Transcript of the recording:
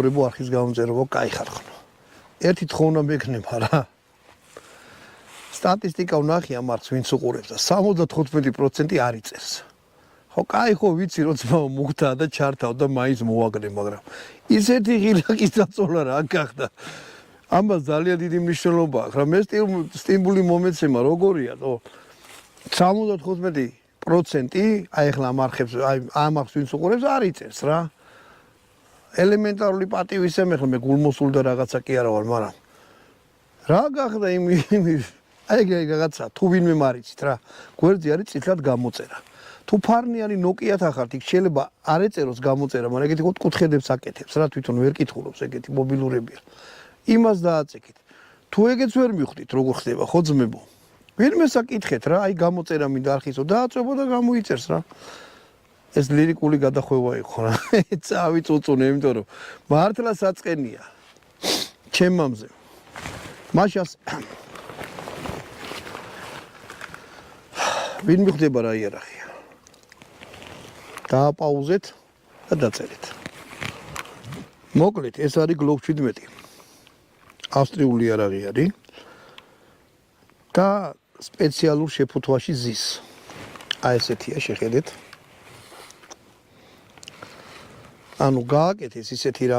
რებო არხის გამომწერებო კაი ხარ ხო. ერთი თხოვნა მეკნება რა. სტატისტიკა ვნახია მარც ვინც უყურებს და 75% არ იწერს. ხო, კაი ხო ვიცი როცა მუხტა და ჩართავ და მაინც მოვაგნე, მაგრამ ისეთი ღილაკის დაწოლა რა გახდა. ამას ძალიან დიდი მნიშვნელობა აქვს რა. მე სტიმული მომეცემა როგორია, თო 75% აი ახლა ამ არხებს, აი ამ არხს ვინც უყურებს არ იწერს რა. ელემენტარული პატივისცემა ხომ მე გულმოსული და რაღაცა კი არა ვარ, მაგრამ რა გახდა აი რაღაცა თუ ვინმე მარიცით რა. გვერდზე არის წითლად გამოწერა. თუ ფარნიანი ნოკიათ ახართ, იქ შეიძლება არ ეწეროს გამოწერა, მაგრამ ეგეთი კუთხედებს აკეთებს რა, თვითონ ვერ კითხულობს ეგეთი მობილურებია. იმას დააწეკით. თუ ეგეც ვერ მიხვდით, როგორ ხდება, ხო ძმებო? ვინმეს აკითხეთ რა, აი გამოწერა მინდა არხისო, დააწვევო და გამოიწერს რა. ეს ლირიკული გადახვევა იყო რა. წავიწუწუნე, იმიტომ რომ მართლა საწყენია. ჩემ მამზე. მაშას ვინ მიხვდება რა იერარქია. დააპაუზეთ და დაწერეთ. მოკლედ, ეს არის გლობ 17. ავსტრიული იარაღი არის და სპეციალურ შეფუთვაში ზის. აი ესეთია, შეხედეთ. ანუ გააკეთეს ისეთი რა